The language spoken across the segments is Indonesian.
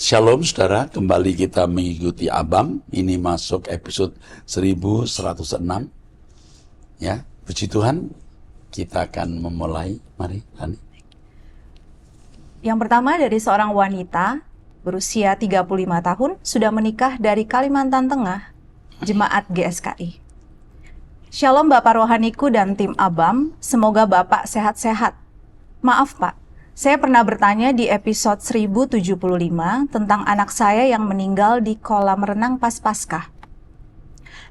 Shalom saudara, kembali kita mengikuti Abam. Ini masuk episode 1106. Ya, puji Tuhan, kita akan memulai. Mari, Rani. Yang pertama dari seorang wanita berusia 35 tahun, sudah menikah dari Kalimantan Tengah, Jemaat GSKI. Shalom Bapak Rohaniku dan tim Abam, semoga Bapak sehat-sehat. Maaf Pak, saya pernah bertanya di episode 1075 tentang anak saya yang meninggal di kolam renang pas Paskah.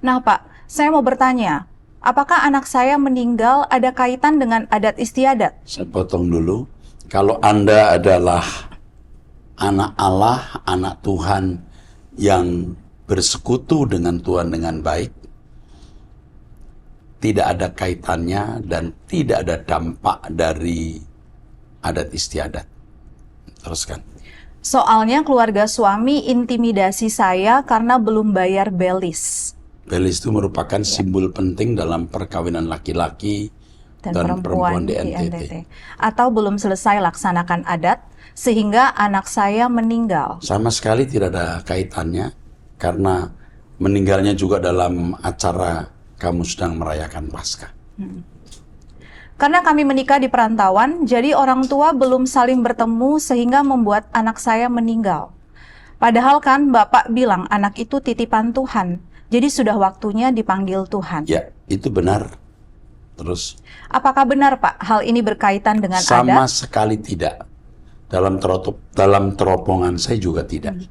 Nah Pak, saya mau bertanya, apakah anak saya meninggal ada kaitan dengan adat istiadat? Saya potong dulu. Kalau Anda adalah anak Allah, anak Tuhan yang bersekutu dengan Tuhan dengan baik, tidak ada kaitannya dan tidak ada dampak dari adat istiadat. Teruskan. Soalnya keluarga suami intimidasi saya karena belum bayar belis. Belis itu merupakan simbol penting dalam perkawinan laki-laki dan perempuan di NTT. Atau belum selesai laksanakan adat, sehingga anak saya meninggal. Sama sekali tidak ada kaitannya, karena meninggalnya juga dalam acara kamu sedang merayakan Paskah. Karena kami menikah di perantauan, jadi orang tua belum saling bertemu sehingga membuat anak saya meninggal. Padahal kan Bapak bilang anak itu titipan Tuhan, jadi sudah waktunya dipanggil Tuhan. Ya, itu benar. Terus? Apakah benar Pak, hal ini berkaitan dengan adat? Sama sekali tidak. Dalam teropongan saya juga tidak.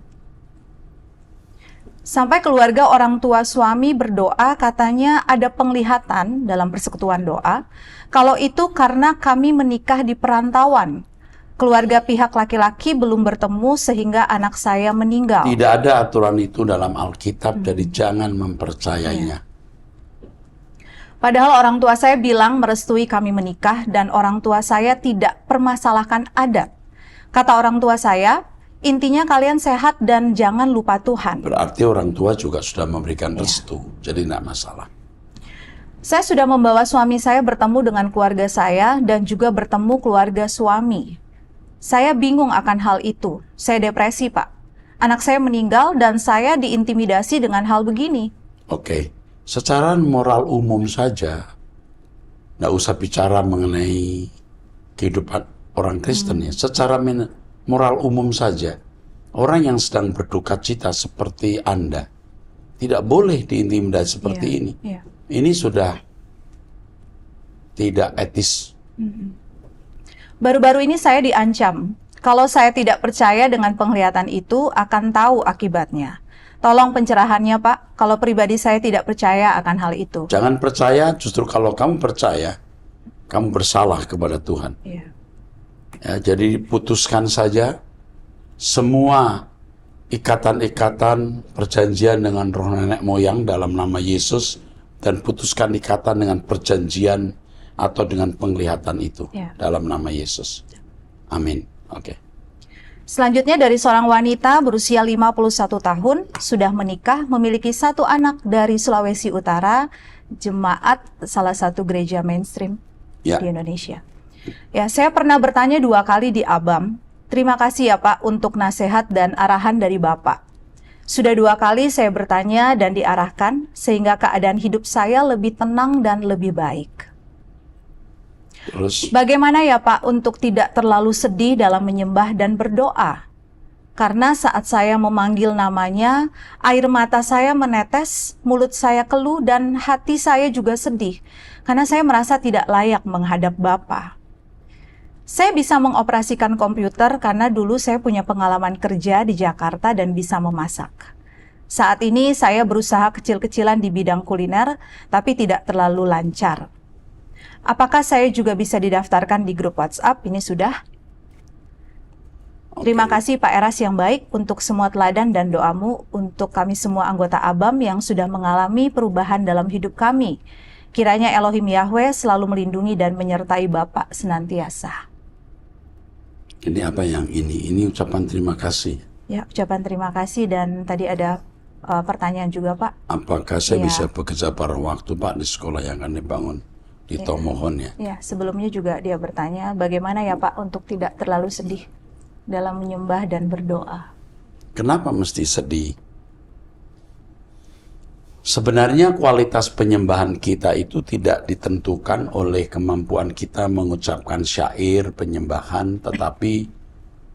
Sampai keluarga orang tua suami berdoa, katanya ada penglihatan dalam persekutuan doa. Kalau itu karena kami menikah di perantauan. Keluarga pihak laki-laki belum bertemu sehingga anak saya meninggal. Tidak ada aturan itu dalam Alkitab, jadi jangan mempercayainya. Padahal orang tua saya bilang merestui kami menikah dan orang tua saya tidak permasalahkan adat. Kata orang tua saya, intinya kalian sehat dan jangan lupa Tuhan. Berarti orang tua juga sudah memberikan restu, jadi tidak masalah. Saya sudah membawa suami saya bertemu dengan keluarga saya dan juga bertemu keluarga suami. Saya bingung akan hal itu. Saya depresi, Pak. Anak saya meninggal dan saya diintimidasi dengan hal begini. Oke, secara moral umum saja, tidak usah bicara mengenai kehidupan orang Kristen ya. Secara moral umum saja, orang yang sedang berduka cita seperti Anda tidak boleh diintimidasi seperti ini. Ini sudah tidak etis. Baru-baru ini saya diancam. Kalau saya tidak percaya dengan penglihatan itu, akan tahu akibatnya. Tolong pencerahannya, Pak. Kalau pribadi saya tidak percaya akan hal itu. Jangan percaya, justru kalau kamu percaya, kamu bersalah kepada Tuhan. Ya, jadi putuskan saja semua ikatan-ikatan perjanjian dengan roh nenek moyang dalam nama Yesus, dan putuskan ikatan dengan perjanjian atau dengan penglihatan itu dalam nama Yesus. Amin. Oke. Selanjutnya dari seorang wanita berusia 51 tahun, sudah menikah, memiliki satu anak dari Sulawesi Utara, jemaat salah satu gereja mainstream di Indonesia. Ya, saya pernah bertanya 2 kali di Abam. Terima kasih ya Pak untuk nasihat dan arahan dari Bapak. Sudah 2 kali saya bertanya dan diarahkan sehingga keadaan hidup saya lebih tenang dan lebih baik. Terus? Bagaimana ya Pak untuk tidak terlalu sedih dalam menyembah dan berdoa? Karena saat saya memanggil namanya, air mata saya menetes, mulut saya keluh dan hati saya juga sedih. Karena saya merasa tidak layak menghadap Bapa. Saya bisa mengoperasikan komputer karena dulu saya punya pengalaman kerja di Jakarta dan bisa memasak. Saat ini saya berusaha kecil-kecilan di bidang kuliner, tapi tidak terlalu lancar. Apakah saya juga bisa didaftarkan di grup WhatsApp? Ini sudah. Terima kasih Pak Eras yang baik untuk semua teladan dan doamu untuk kami semua anggota Abam yang sudah mengalami perubahan dalam hidup kami. Kiranya Elohim Yahweh selalu melindungi dan menyertai Bapak senantiasa. Ini apa yang ini? Ini ucapan terima kasih. Ya, ucapan terima kasih dan tadi ada pertanyaan juga Pak. Apakah saya bisa bekerja paruh waktu Pak di sekolah yang akan dibangun di Tomohon ya? Ya, sebelumnya juga dia bertanya bagaimana ya Pak untuk tidak terlalu sedih dalam menyembah dan berdoa. Kenapa mesti sedih? Sebenarnya kualitas penyembahan kita itu tidak ditentukan oleh kemampuan kita mengucapkan syair penyembahan, tetapi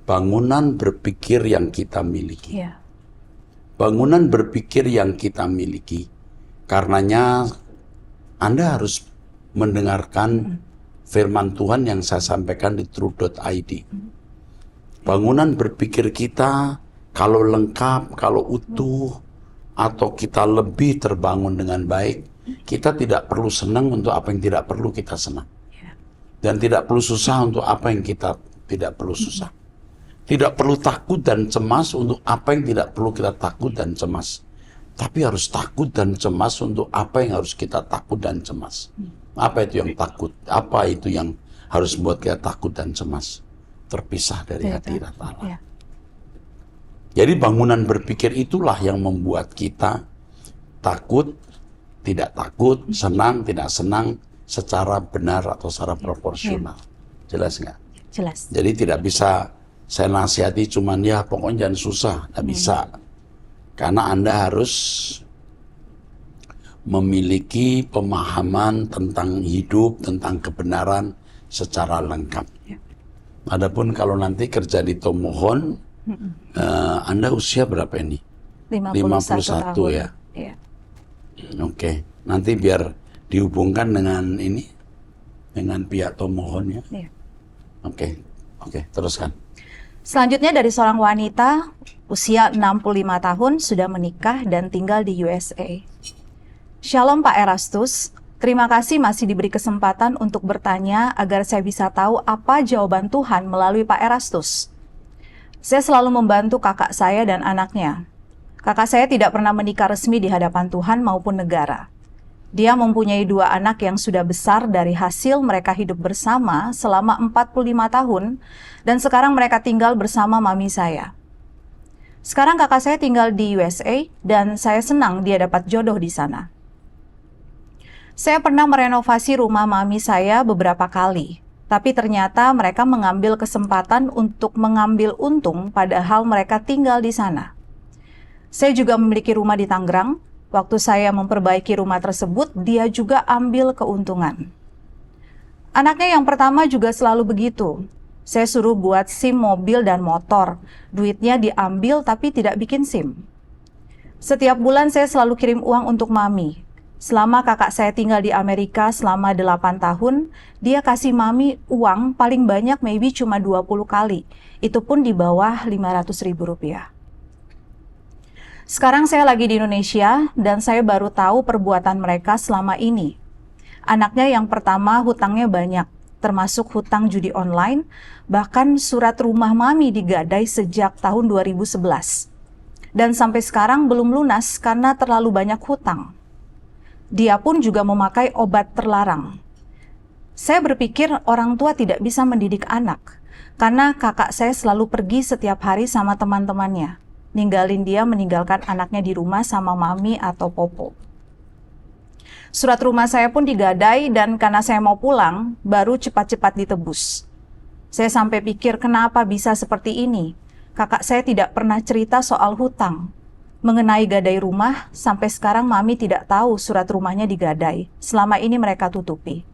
bangunan berpikir yang kita miliki. Ya. Bangunan berpikir yang kita miliki. Karenanya Anda harus mendengarkan firman Tuhan yang saya sampaikan di truth.id. Bangunan berpikir kita kalau lengkap, kalau utuh, atau kita lebih terbangun dengan baik, kita tidak perlu senang untuk apa yang tidak perlu kita senang. Dan tidak perlu susah untuk apa yang kita tidak perlu susah. Tidak perlu takut dan cemas untuk apa yang tidak perlu kita takut dan cemas. Tapi harus takut dan cemas untuk apa yang harus kita takut dan cemas. Apa itu yang takut? Apa itu yang harus membuat kita takut dan cemas? Terpisah dari hadirat Allah. Jadi bangunan berpikir itulah yang membuat kita takut, tidak takut, senang, tidak senang secara benar atau secara proporsional. Jelas nggak? Jelas. Jadi tidak bisa saya nasihati cuman ya pokoknya jangan susah, nggak bisa. Karena Anda harus memiliki pemahaman tentang hidup, tentang kebenaran secara lengkap. Adapun kalau nanti kerja di Tomohon, Anda usia berapa ini? 51 tahun. Ya. Iya. Oke. Nanti biar dihubungkan dengan ini, dengan pihak Tomohon ya. Iya. Oke, teruskan. Selanjutnya dari seorang wanita usia 65 tahun sudah menikah dan tinggal di USA. Shalom Pak Erastus, terima kasih masih diberi kesempatan untuk bertanya agar saya bisa tahu apa jawaban Tuhan melalui Pak Erastus. Saya selalu membantu kakak saya dan anaknya. Kakak saya tidak pernah menikah resmi di hadapan Tuhan maupun negara. Dia mempunyai 2 anak yang sudah besar dari hasil mereka hidup bersama selama 45 tahun dan sekarang mereka tinggal bersama mami saya. Sekarang kakak saya tinggal di USA dan saya senang dia dapat jodoh di sana. Saya pernah merenovasi rumah mami saya beberapa kali. Tapi ternyata mereka mengambil kesempatan untuk mengambil untung padahal mereka tinggal di sana. Saya juga memiliki rumah di Tangerang. Waktu saya memperbaiki rumah tersebut, dia juga ambil keuntungan. Anaknya yang pertama juga selalu begitu. Saya suruh buat SIM mobil dan motor. Duitnya diambil tapi tidak bikin SIM. Setiap bulan saya selalu kirim uang untuk mami. Selama kakak saya tinggal di Amerika selama 8 tahun, dia kasih mami uang paling banyak maybe cuma 20 kali. Itu pun di bawah Rp500.000. Sekarang saya lagi di Indonesia dan saya baru tahu perbuatan mereka selama ini. Anaknya yang pertama hutangnya banyak, termasuk hutang judi online, bahkan surat rumah mami digadai sejak tahun 2011. Dan sampai sekarang belum lunas karena terlalu banyak hutang. Dia pun juga memakai obat terlarang. Saya berpikir orang tua tidak bisa mendidik anak, karena kakak saya selalu pergi setiap hari sama teman-temannya, ninggalin dia meninggalkan anaknya di rumah sama mami atau popo. Surat rumah saya pun digadai dan karena saya mau pulang, baru cepat-cepat ditebus. Saya sampai pikir kenapa bisa seperti ini. Kakak saya tidak pernah cerita soal hutang. Mengenai gadai rumah, sampai sekarang mami tidak tahu surat rumahnya digadai. Selama ini mereka tutupi.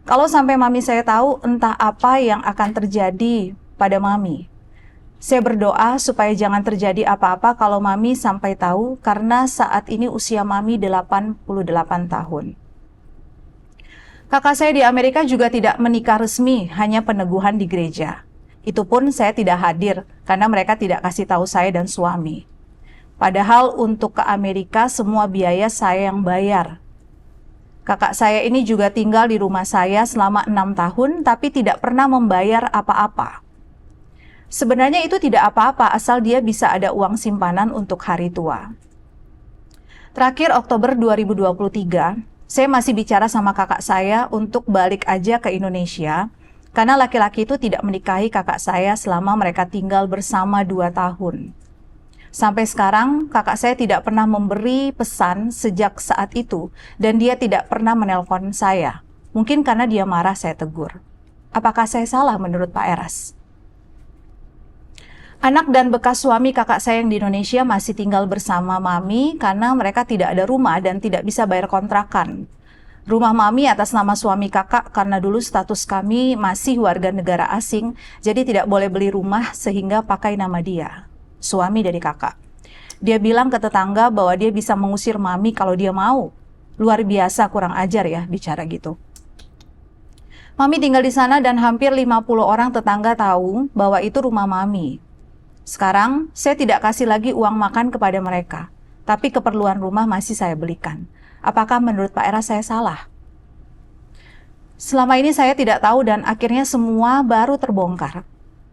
Kalau sampai mami saya tahu, entah apa yang akan terjadi pada mami. Saya berdoa supaya jangan terjadi apa-apa kalau mami sampai tahu, karena saat ini usia mami 88 tahun. Kakak saya di Amerika juga tidak menikah resmi, hanya peneguhan di gereja. Itu pun saya tidak hadir, karena mereka tidak kasih tahu saya dan suami. Padahal untuk ke Amerika semua biaya saya yang bayar. Kakak saya ini juga tinggal di rumah saya selama 6 tahun tapi tidak pernah membayar apa-apa. Sebenarnya itu tidak apa-apa asal dia bisa ada uang simpanan untuk hari tua. Terakhir Oktober 2023, saya masih bicara sama kakak saya untuk balik aja ke Indonesia karena laki-laki itu tidak menikahi kakak saya selama mereka tinggal bersama 2 tahun. Sampai sekarang, kakak saya tidak pernah memberi pesan sejak saat itu, dan dia tidak pernah menelpon saya. Mungkin karena dia marah saya tegur. Apakah saya salah menurut Pak Eras? Anak dan bekas suami kakak saya yang di Indonesia masih tinggal bersama mami karena mereka tidak ada rumah dan tidak bisa bayar kontrakan. Rumah mami atas nama suami kakak karena dulu status kami masih warga negara asing, jadi tidak boleh beli rumah sehingga pakai nama dia, suami dari kakak. Dia bilang ke tetangga bahwa dia bisa mengusir mami kalau dia mau. Luar biasa kurang ajar ya bicara gitu. Mami tinggal di sana dan hampir 50 orang tetangga tahu bahwa itu rumah mami. Sekarang saya tidak kasih lagi uang makan kepada mereka, tapi keperluan rumah masih saya belikan. Apakah menurut Pak Eras saya salah? Selama ini saya tidak tahu dan akhirnya semua baru terbongkar.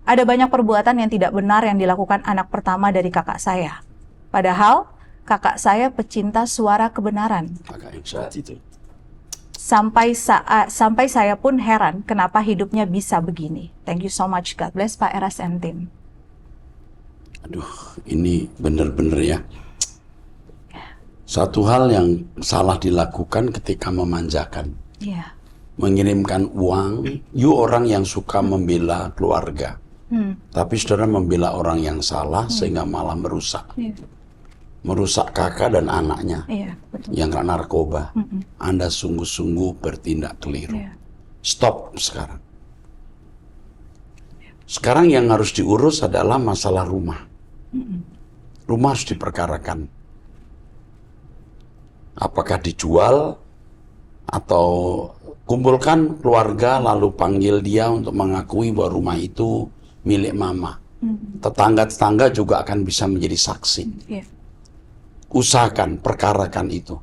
Ada banyak perbuatan yang tidak benar yang dilakukan anak pertama dari kakak saya. Padahal kakak saya pecinta suara kebenaran. Kakak yang saat itu. Sampai saya pun heran kenapa hidupnya bisa begini. Thank you so much. God bless Pak Eras and team. Aduh, ini benar-benar ya. Satu hal yang salah dilakukan ketika memanjakan. Yeah. Mengirimkan uang, you orang yang suka membela keluarga. Tapi saudara membela orang yang salah sehingga malah merusak. Yeah. Merusak kakak dan anaknya. Yeah, betul. Yang kena narkoba. Anda sungguh-sungguh bertindak keliru. Yeah. Stop sekarang. Sekarang yang harus diurus adalah masalah rumah. Rumah harus diperkarakan. Apakah dijual atau kumpulkan keluarga lalu panggil dia untuk mengakui bahwa rumah itu milik mama. Tetangga-tetangga juga akan bisa menjadi saksi. Yeah. Usahakan, perkarakan itu.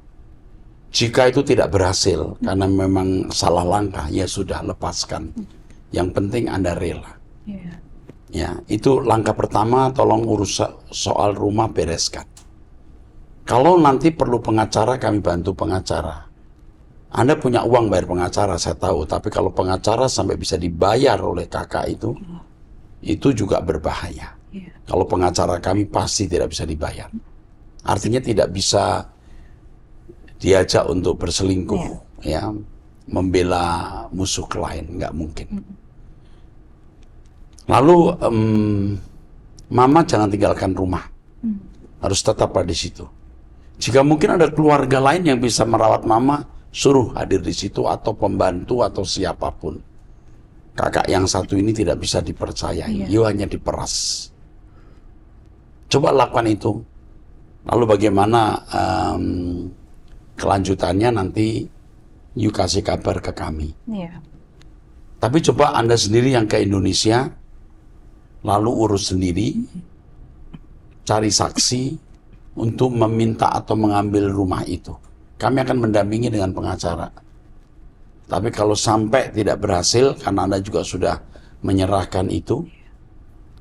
Jika itu tidak berhasil karena memang salah langkah, ya sudah, lepaskan. Yang penting Anda rela. Yeah. Ya, itu langkah pertama, tolong urus soal rumah, bereskan. Kalau nanti perlu pengacara, kami bantu pengacara. Anda punya uang bayar pengacara, saya tahu. Tapi kalau pengacara sampai bisa dibayar oleh kakak itu juga berbahaya. Yeah. Kalau pengacara kami pasti tidak bisa dibayar. Artinya tidak bisa diajak untuk berselingkuh, ya, membela musuh lain, nggak mungkin. Lalu, mama jangan tinggalkan rumah. Harus tetap ada di situ. Jika mungkin ada keluarga lain yang bisa merawat mama, suruh hadir di situ atau pembantu atau siapapun. Kakak yang satu ini tidak bisa dipercayai, you hanya diperas. Coba lakukan itu. Lalu bagaimana kelanjutannya nanti you kasih kabar ke kami. Yeah. Tapi coba Anda sendiri yang ke Indonesia, lalu urus sendiri, cari saksi, untuk meminta atau mengambil rumah itu. Kami akan mendampingi dengan pengacara. Tapi kalau sampai tidak berhasil, karena Anda juga sudah menyerahkan itu,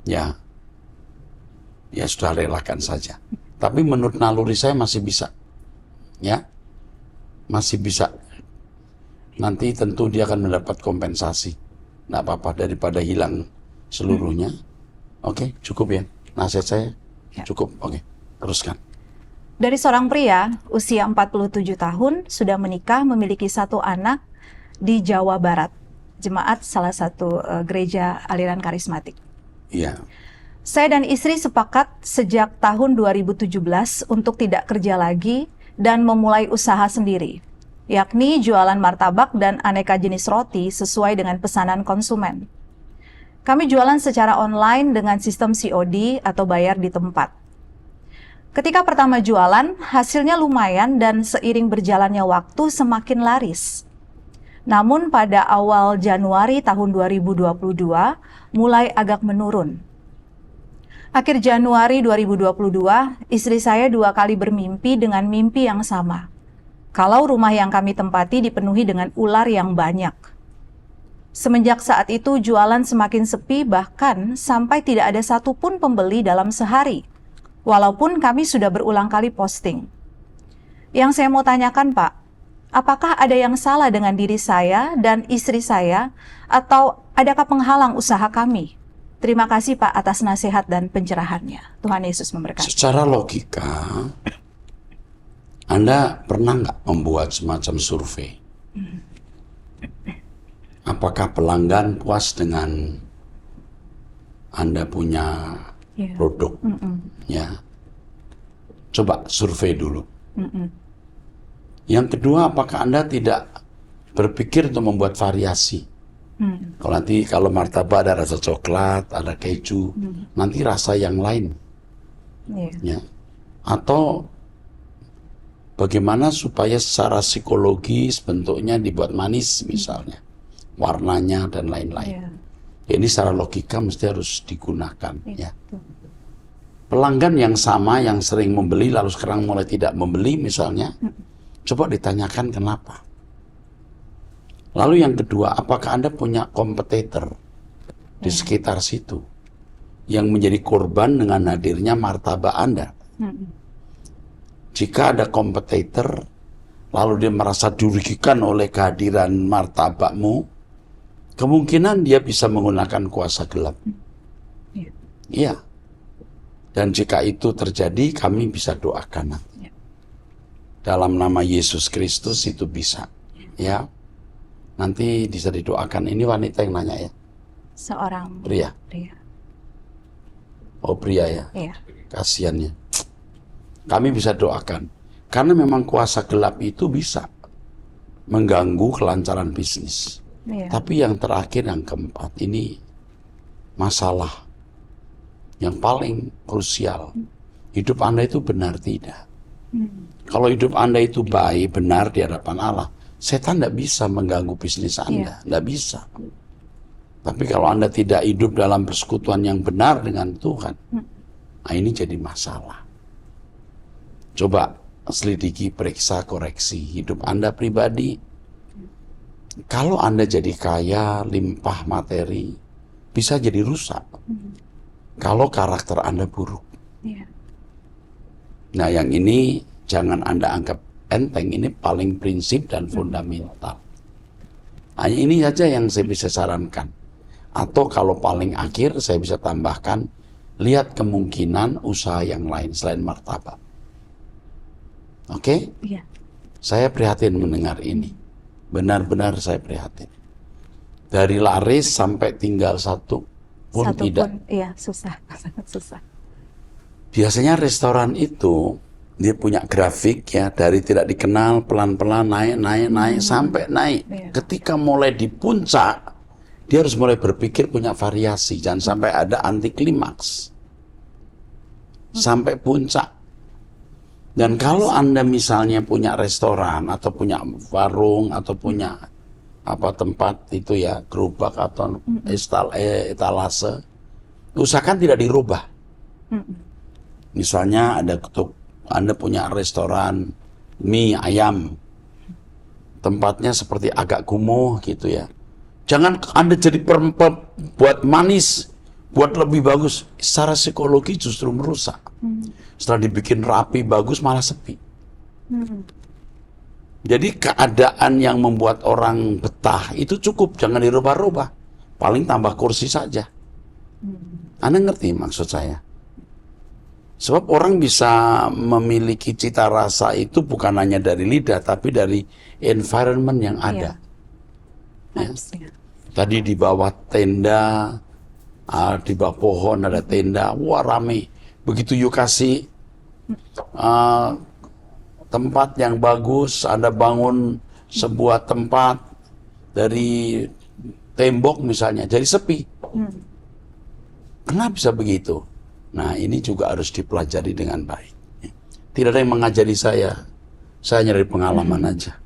ya sudah relakan saja. Tapi menurut naluri saya masih bisa. Ya, masih bisa. Nanti tentu dia akan mendapat kompensasi. Nggak apa-apa daripada hilang seluruhnya. Oke, cukup ya. Nasihat saya cukup. Oke, teruskan. Dari seorang pria usia 47 tahun, sudah menikah, memiliki 1 anak di Jawa Barat. Jemaat salah satu gereja aliran karismatik. Iya. Saya dan istri sepakat sejak tahun 2017 untuk tidak kerja lagi dan memulai usaha sendiri, yakni jualan martabak dan aneka jenis roti sesuai dengan pesanan konsumen. Kami jualan secara online dengan sistem COD atau bayar di tempat. Ketika pertama jualan, hasilnya lumayan dan seiring berjalannya waktu semakin laris. Namun pada awal Januari tahun 2022 mulai agak menurun. Akhir Januari 2022, istri saya 2 kali bermimpi dengan mimpi yang sama. Kalau rumah yang kami tempati dipenuhi dengan ular yang banyak. Semenjak saat itu jualan semakin sepi, bahkan sampai tidak ada satupun pembeli dalam sehari. Walaupun kami sudah berulang kali posting. Yang saya mau tanyakan, Pak, apakah ada yang salah dengan diri saya dan istri saya, atau adakah penghalang usaha kami? Terima kasih Pak atas nasihat dan pencerahannya. Tuhan Yesus memberkati. Secara logika, Anda pernah nggak membuat semacam survei? Apakah pelanggan puas dengan Anda punya produk. Ya, coba survei dulu. Yang kedua, apakah Anda tidak berpikir untuk membuat variasi? Kalau martabak ada rasa coklat, ada keju, nanti rasa yang lain. Ya. Atau bagaimana supaya secara psikologis bentuknya dibuat manis misalnya, warnanya dan lain-lain. Ini secara logika mesti harus digunakan. Ya. Pelanggan yang sama yang sering membeli lalu sekarang mulai tidak membeli misalnya, coba ditanyakan kenapa. Lalu yang kedua, apakah Anda punya kompetitor di sekitar situ yang menjadi korban dengan hadirnya martabak Anda? Jika ada kompetitor, lalu dia merasa dirugikan oleh kehadiran martabakmu, kemungkinan dia bisa menggunakan kuasa gelap. Iya. Dan jika itu terjadi, kami bisa doakan nanti. Dalam nama Yesus Kristus itu bisa. Ya. Nanti bisa didoakan. Ini wanita yang nanya ya? Seorang pria. Oh, pria ya? Iya. Kasihan ya. Kami bisa doakan. Karena memang kuasa gelap itu bisa mengganggu kelancaran bisnis. Tapi yang terakhir, yang keempat, ini masalah yang paling krusial. Hidup Anda itu benar tidak? Kalau hidup Anda itu baik, benar di hadapan Allah, setan tidak bisa mengganggu bisnis Anda. Tidak bisa. Tapi kalau Anda tidak hidup dalam persekutuan yang benar dengan Tuhan, nah ini jadi masalah. Coba selidiki, periksa, koreksi hidup Anda pribadi. Kalau Anda jadi kaya, limpah materi, bisa jadi rusak. Kalau karakter Anda buruk. Nah, yang ini jangan Anda anggap enteng, ini paling prinsip dan fundamental. Hanya ini saja yang saya bisa sarankan. Atau kalau paling akhir saya bisa tambahkan, lihat kemungkinan usaha yang lain selain martabak. Oke? Saya prihatin mendengar ini. Benar-benar saya prihatin. Dari laris sampai tinggal satu pun tidak. Iya, susah, sangat susah. Biasanya restoran itu dia punya grafik ya, dari tidak dikenal pelan-pelan naik sampai naik. Ketika mulai di puncak, dia harus mulai berpikir punya variasi, jangan sampai ada anti klimaks. Sampai puncak. Dan kalau Anda misalnya punya restoran atau punya warung atau punya tempat itu ya, gerobak atau etalase, usahakan tidak dirubah. Misalnya Anda punya restoran mie ayam, tempatnya seperti agak kumuh gitu ya. Jangan Anda jadi buat manis, buat lebih bagus. Secara psikologi justru merusak. Setelah dibikin rapi, bagus, malah sepi. Jadi keadaan yang membuat orang betah itu cukup, jangan dirubah-rubah. Paling tambah kursi saja. Anda ngerti maksud saya? Sebab orang bisa memiliki cita rasa itu bukan hanya dari lidah, tapi dari environment yang ada. Ya. Tadi di bawah tenda, di bawah pohon ada tenda, wah rame. Begitu you kasih tempat yang bagus, Anda bangun sebuah tempat dari tembok misalnya, jadi sepi. Kenapa bisa begitu? Nah, ini juga harus dipelajari dengan baik. Tidak ada yang mengajari saya hanya dari pengalaman aja.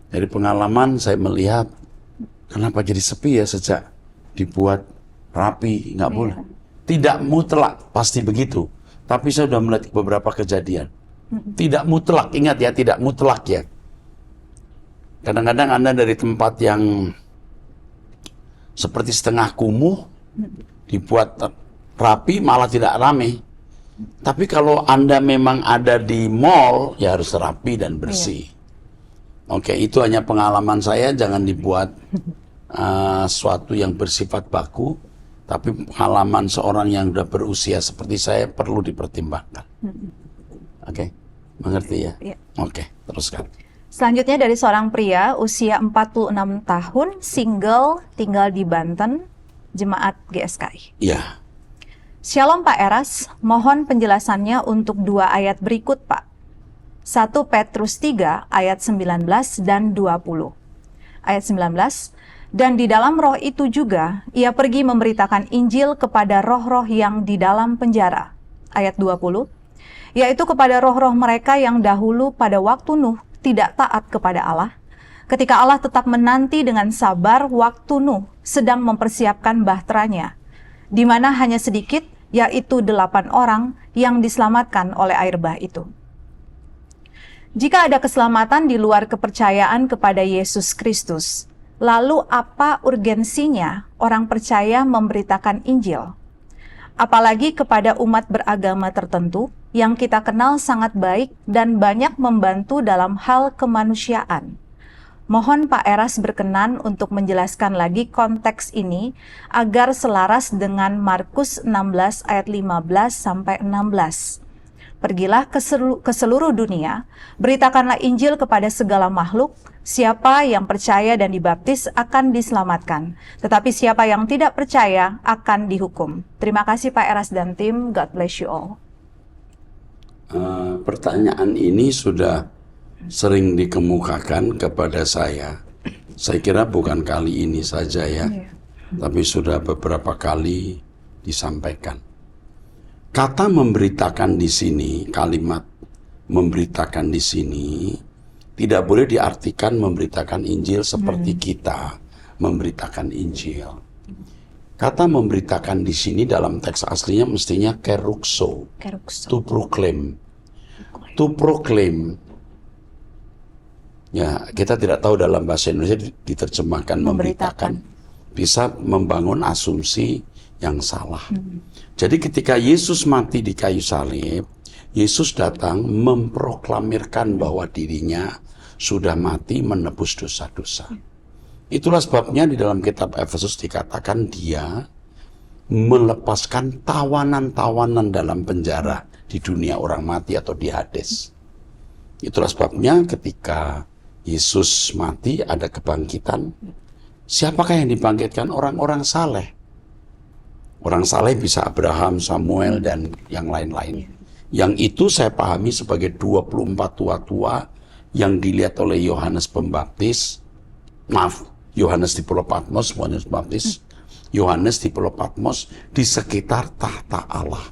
Dari pengalaman saya melihat kenapa jadi sepi ya sejak dibuat rapi, nggak boleh. Tidak mutlak, pasti begitu. Tapi saya sudah melihat beberapa kejadian. Tidak mutlak, ingat ya, tidak mutlak ya. Kadang-kadang Anda dari tempat yang seperti setengah kumuh, dibuat rapi, malah tidak ramai. Tapi kalau Anda memang ada di mall, ya harus rapi dan bersih. Oke, itu hanya pengalaman saya, jangan dibuat sesuatu yang bersifat baku. Tapi pengalaman seorang yang sudah berusia seperti saya perlu dipertimbangkan. Oke, mengerti ya? Oke, teruskan. Selanjutnya dari seorang pria usia 46 tahun, single, tinggal di Banten, jemaat GSKI. Iya. Shalom Pak Eras, mohon penjelasannya untuk 2 ayat berikut Pak. 1 Petrus 3 ayat 19 dan 20. Ayat 19, dan di dalam roh itu juga ia pergi memberitakan Injil kepada roh-roh yang di dalam penjara. Ayat 20, yaitu kepada roh-roh mereka yang dahulu pada waktu Nuh tidak taat kepada Allah, ketika Allah tetap menanti dengan sabar waktu Nuh sedang mempersiapkan bahteranya, di mana hanya sedikit, yaitu 8 orang yang diselamatkan oleh air bah itu. Jika ada keselamatan di luar kepercayaan kepada Yesus Kristus, lalu apa urgensinya orang percaya memberitakan Injil? Apalagi kepada umat beragama tertentu yang kita kenal sangat baik dan banyak membantu dalam hal kemanusiaan. Mohon Pak Eras berkenan untuk menjelaskan lagi konteks ini agar selaras dengan Markus 16 ayat 15 sampai 16. Pergilah ke seluruh dunia, beritakanlah Injil kepada segala makhluk, siapa yang percaya dan dibaptis akan diselamatkan, tetapi siapa yang tidak percaya akan dihukum. Terima kasih Pak Eras dan tim, God bless you all. Pertanyaan ini sudah sering dikemukakan kepada saya. Saya kira bukan kali ini saja ya, tapi sudah beberapa kali disampaikan. Kata memberitakan di sini, kalimat memberitakan di sini tidak boleh diartikan memberitakan Injil seperti kita memberitakan Injil. Kata memberitakan di sini dalam teks aslinya mestinya keruxo, to proclaim. To proclaim. Ya, kita tidak tahu dalam bahasa Indonesia diterjemahkan memberitakan. Bisa membangun asumsi yang salah. Jadi ketika Yesus mati di kayu salib, Yesus datang memproklamirkan bahwa dirinya sudah mati menebus dosa-dosa. Itulah sebabnya di dalam kitab Efesus dikatakan dia melepaskan tawanan-tawanan dalam penjara di dunia orang mati atau di Hades. Itulah sebabnya ketika Yesus mati ada kebangkitan. Siapakah yang dibangkitkan? Orang-orang saleh. Orang saleh bisa Abraham, Samuel, dan yang lain-lain. Yang itu saya pahami sebagai 24 tua-tua yang dilihat oleh Yohanes Pembaptis. Yohanes di Pulau Patmos, Yohanes Pembaptis. Yohanes di Pulau Patmos di sekitar tahta Allah.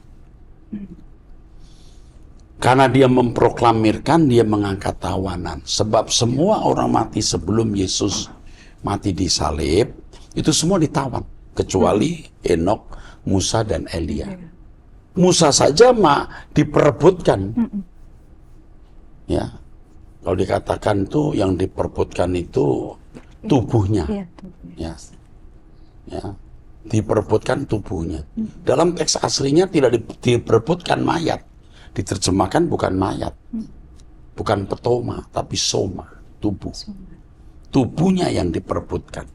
Karena dia memproklamirkan, dia mengangkat tawanan. Sebab semua orang mati sebelum Yesus mati di salib, itu semua ditawan. Kecuali Henokh, Musa, dan Elia. Musa saja diperebutkan. Ya, kalau dikatakan tuh yang diperebutkan itu tubuhnya. Ya, ya, diperebutkan tubuhnya. Dalam teks aslinya tidak diperebutkan mayat. Diterjemahkan bukan mayat, bukan petoma, tapi soma, tubuh. Tubuhnya yang diperebutkan.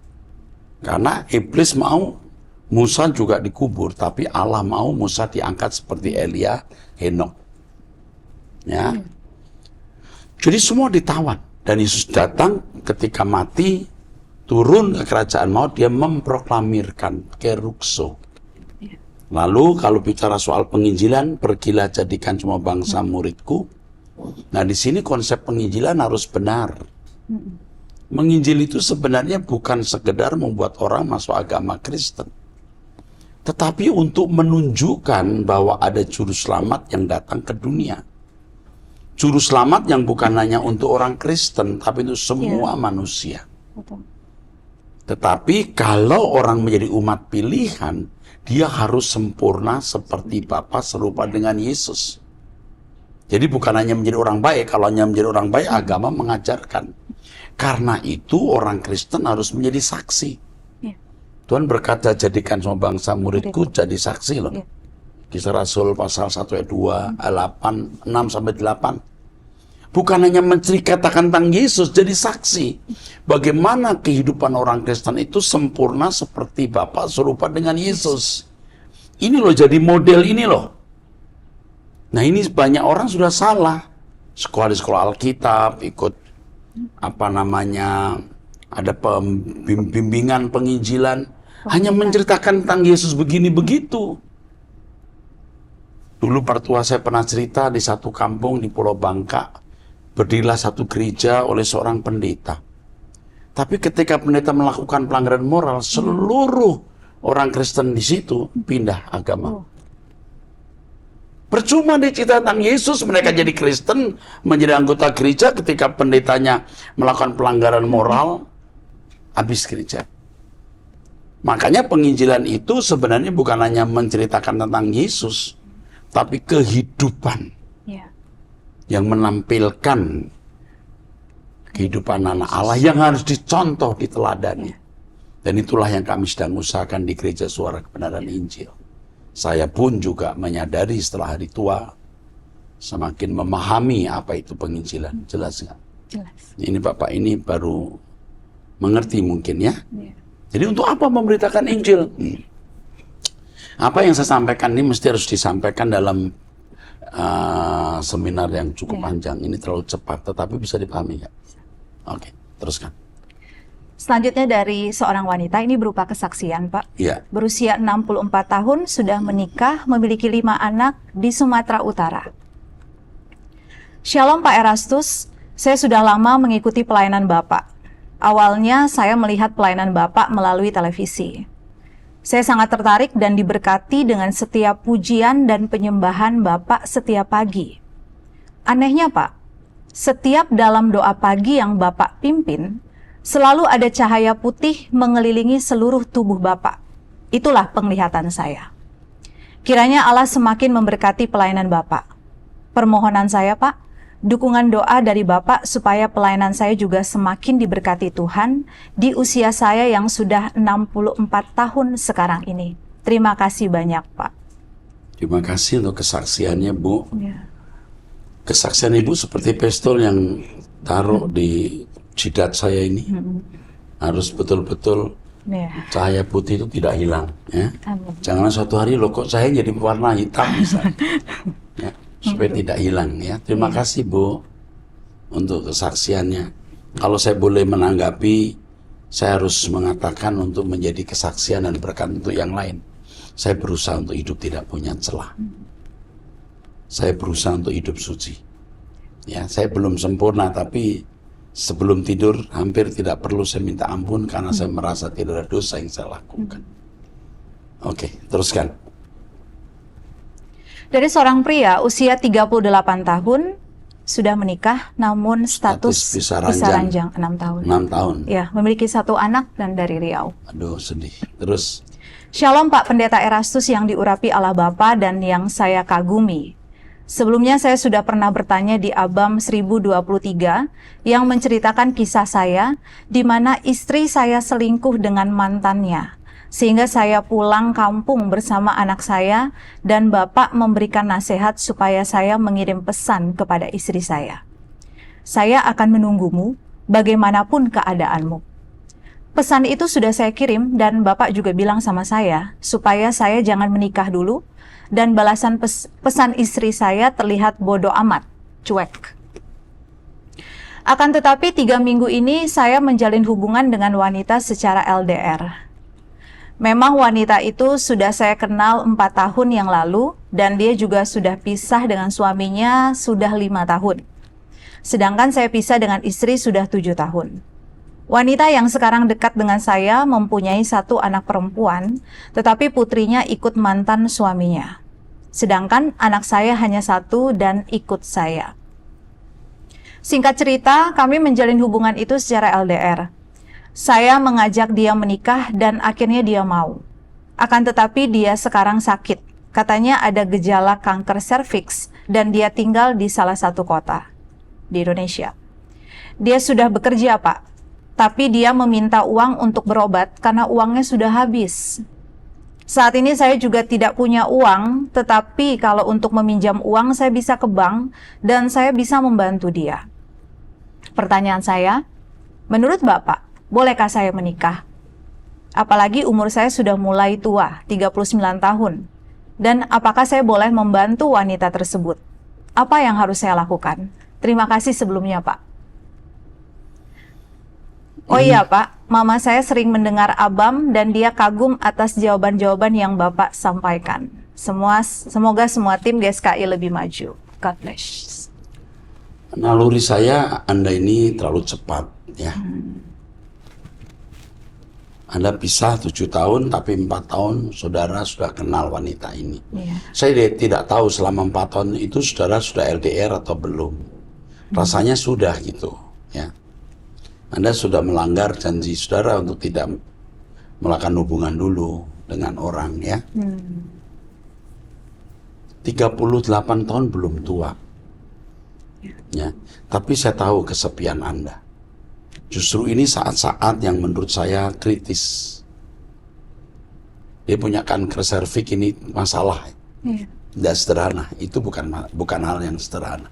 Karena iblis mau Musa juga dikubur, tapi Allah mau Musa diangkat seperti Elia, Henokh. Ya. Jadi semua ditawan. Dan Yesus datang ketika mati, turun ke kerajaan maut, dia memproklamirkan keruxo. Lalu kalau bicara soal penginjilan, pergilah jadikan semua bangsa muridku. Nah di sini konsep penginjilan harus benar. Menginjil itu sebenarnya bukan sekedar membuat orang masuk agama Kristen, tetapi untuk menunjukkan bahwa ada juru selamat yang datang ke dunia. Juru selamat yang bukan hanya untuk orang Kristen, tapi untuk semua manusia. Tetapi kalau orang menjadi umat pilihan, dia harus sempurna seperti Bapa, serupa dengan Yesus. Jadi bukan hanya menjadi orang baik, kalau hanya menjadi orang baik, agama mengajarkan. Karena itu orang Kristen harus menjadi saksi. Tuhan berkata, jadikan semua bangsa muridku jadi saksi loh. Kisah Rasul pasal 1 ayat 2, 8, 6 sampai 8. Bukan hanya menceritakan tentang Yesus, jadi saksi. Bagaimana kehidupan orang Kristen itu sempurna seperti Bapa, serupa dengan Yesus. Ini loh jadi model ini loh. Nah ini banyak orang sudah salah. Sekolah di sekolah Alkitab, ikut ada bimbingan penginjilan. Hanya menceritakan tentang Yesus begini begitu. Dulu mertua saya pernah cerita di satu kampung di Pulau Bangka, berdirilah satu gereja oleh seorang pendeta. Tapi ketika pendeta melakukan pelanggaran moral, seluruh orang Kristen di situ pindah agama. Percuma dicerita tentang Yesus, mereka jadi Kristen, menjadi anggota gereja, ketika pendetanya melakukan pelanggaran moral, habis gereja. Makanya penginjilan itu sebenarnya bukan hanya menceritakan tentang Yesus, tapi kehidupan yang menampilkan kehidupan anak Allah yang harus dicontoh, diteladani. Dan itulah yang kami sedang usahakan di Gereja Suara Kebenaran Injil. Saya pun juga menyadari setelah hari tua, semakin memahami apa itu penginjilan. Jelas nggak? Jelas. Ini Bapak ini baru mengerti mungkin ya. Jadi untuk apa memberitakan Injil? Apa yang saya sampaikan ini mesti harus disampaikan dalam seminar yang cukup panjang. Ini terlalu cepat, tetapi bisa dipahami ya. Oke, teruskan. Selanjutnya dari seorang wanita, ini berupa kesaksian, Pak. Iya. Berusia 64 tahun, sudah menikah, memiliki 5 anak di Sumatera Utara. Shalom Pak Erastus, saya sudah lama mengikuti pelayanan Bapak. Awalnya saya melihat pelayanan Bapak melalui televisi. Saya sangat tertarik dan diberkati dengan setiap pujian dan penyembahan Bapak setiap pagi. Anehnya Pak, setiap dalam doa pagi yang Bapak pimpin, selalu ada cahaya putih mengelilingi seluruh tubuh Bapak. Itulah penglihatan saya. Kiranya Allah semakin memberkati pelayanan Bapak. Permohonan saya Pak, dukungan doa dari Bapak supaya pelayanan saya juga semakin diberkati Tuhan di usia saya yang sudah 64 tahun sekarang ini. Terima kasih banyak Pak. Terima kasih untuk kesaksiannya Bu. Ya. Kesaksian Ibu seperti pistol yang taruh di jidat saya ini. Harus betul-betul cahaya putih itu tidak hilang. Ya. Jangan suatu hari loh kok saya jadi warna hitam misalnya. Ya, supaya tidak hilang ya. Terima kasih Bu untuk kesaksiannya. Kalau saya boleh menanggapi, saya harus mengatakan untuk menjadi kesaksian dan berkat untuk yang lain. Saya berusaha untuk hidup tidak punya celah. Saya berusaha untuk hidup suci. Ya, saya belum sempurna, tapi sebelum tidur hampir tidak perlu saya minta ampun karena saya merasa tidak ada dosa yang saya lakukan. Oke, teruskan. Dari seorang pria usia 38 tahun, sudah menikah namun status bisa ranjang 6 tahun. 6 tahun. Ya, memiliki 1 anak dan dari Riau. Aduh, sedih. Terus. Shalom Pak Pendeta Erastus yang diurapi Allah Bapa dan yang saya kagumi. Sebelumnya saya sudah pernah bertanya di Abam 1023 yang menceritakan kisah saya di mana istri saya selingkuh dengan mantannya. Sehingga saya pulang kampung bersama anak saya dan Bapak memberikan nasihat supaya saya mengirim pesan kepada istri saya. Saya akan menunggumu bagaimanapun keadaanmu. Pesan itu sudah saya kirim dan Bapak juga bilang sama saya supaya saya jangan menikah dulu dan balasan pesan istri saya terlihat bodoh amat, cuek. Akan tetapi 3 minggu ini saya menjalin hubungan dengan wanita secara LDR. Memang wanita itu sudah saya kenal 4 tahun yang lalu dan dia juga sudah pisah dengan suaminya sudah 5 tahun. Sedangkan saya pisah dengan istri sudah 7 tahun. Wanita yang sekarang dekat dengan saya mempunyai 1 anak perempuan, tetapi putrinya ikut mantan suaminya. Sedangkan anak saya hanya 1 dan ikut saya. Singkat cerita, kami menjalin hubungan itu secara LDR. Saya mengajak dia menikah dan akhirnya dia mau. Akan tetapi dia sekarang sakit. Katanya ada gejala kanker serviks dan dia tinggal di salah satu kota di Indonesia. Dia sudah bekerja, Pak. Tapi dia meminta uang untuk berobat karena uangnya sudah habis. Saat ini saya juga tidak punya uang, tetapi kalau untuk meminjam uang saya bisa ke bank dan saya bisa membantu dia. Pertanyaan saya, menurut Bapak, bolehkah saya menikah? Apalagi umur saya sudah mulai tua, 39 tahun. Dan apakah saya boleh membantu wanita tersebut? Apa yang harus saya lakukan? Terima kasih sebelumnya, Pak. Oh iya Pak, mama saya sering mendengar Abam dan dia kagum atas jawaban-jawaban yang Bapak sampaikan. Semoga semua tim GSKI lebih maju. God bless. Naluri saya, Anda ini terlalu cepat, ya. Anda pisah 7 tahun, tapi 4 tahun saudara sudah kenal wanita ini. Saya tidak tahu selama 4 tahun itu saudara sudah LDR atau belum. Rasanya sudah gitu, ya. Anda sudah melanggar janji saudara untuk tidak melakukan hubungan dulu dengan orang, ya. 38 tahun belum tua. Ya, tapi saya tahu kesepian Anda. Justru ini saat-saat yang menurut saya kritis. Dia punya kanker serviks, ini masalah. Tidak sederhana. Itu bukan hal yang sederhana.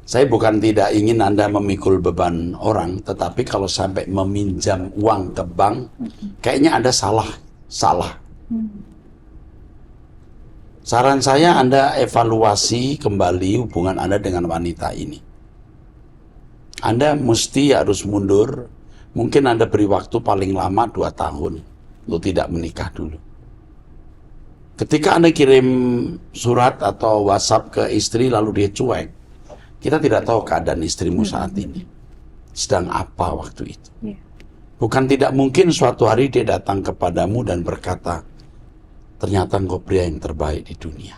Saya bukan tidak ingin Anda memikul beban orang, tetapi kalau sampai meminjam uang ke bank, kayaknya Anda salah. Saran saya Anda evaluasi kembali hubungan Anda dengan wanita ini. Anda mesti harus mundur. Mungkin Anda beri waktu paling lama 2 tahun untuk tidak menikah dulu. Ketika Anda kirim surat atau WhatsApp ke istri lalu dia cuek, kita tidak tahu keadaan istrimu saat ini. Sedang apa waktu itu. Bukan tidak mungkin suatu hari dia datang kepadamu dan berkata, ternyata engkau pria yang terbaik di dunia.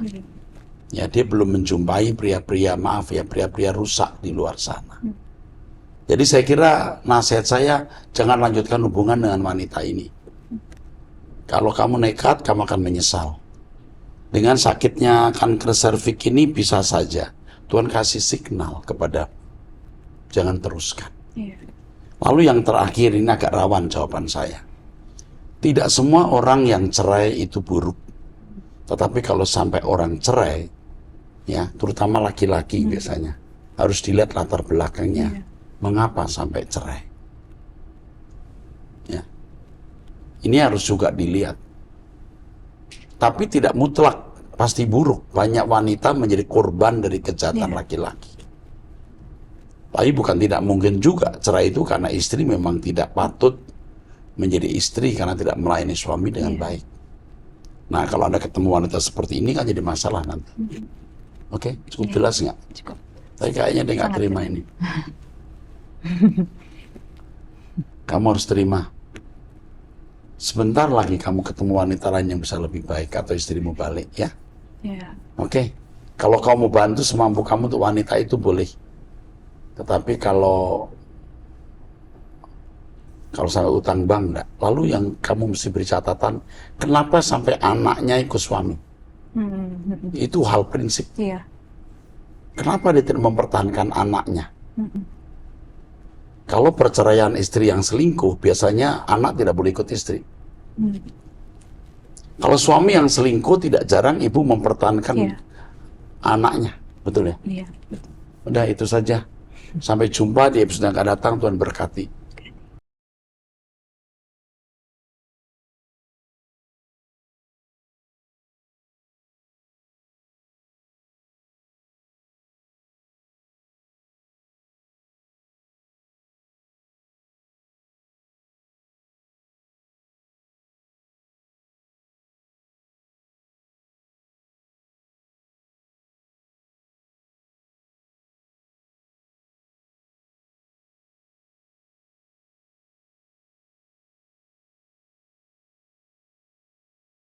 Ya, dia belum menjumpai pria-pria rusak di luar sana. Jadi saya kira nasihat saya, jangan lanjutkan hubungan dengan wanita ini. Kalau kamu nekat, kamu akan menyesal. Dengan sakitnya kanker serviks ini bisa saja Tuhan kasih signal kepada jangan teruskan. Lalu yang terakhir, ini agak rawan jawaban saya. Tidak semua orang yang cerai itu buruk. Tetapi kalau sampai orang cerai, ya, terutama laki-laki biasanya, harus dilihat latar belakangnya. Mengapa sampai cerai? Ya. Ini harus juga dilihat. Tapi tidak mutlak pasti buruk. Banyak wanita menjadi korban dari kejahatan laki-laki. Tapi bukan tidak mungkin juga cerai itu karena istri memang tidak patut menjadi istri karena tidak melayani suami dengan baik. Nah, kalau Anda ketemu wanita seperti ini kan jadi masalah nanti. Oke, cukup jelas nggak? Cukup. Tapi kayaknya dia nggak terima ini. Kamu harus terima. Sebentar lagi kamu ketemu wanita lain yang bisa lebih baik atau istrimu balik, ya? Oke. Kalau kamu bantu semampu kamu untuk wanita itu boleh. Tetapi kalau sampai utang bank enggak. Lalu yang kamu mesti beri catatan, kenapa sampai anaknya ikut suami? Itu hal prinsip. Kenapa dia tidak mempertahankan anaknya? Kalau perceraian istri yang selingkuh, biasanya anak tidak boleh ikut istri. Kalau suami yang selingkuh, tidak jarang ibu mempertahankan anaknya. Betul ya? Udah itu saja. Sampai jumpa di episode yang akan datang. Tuhan berkati.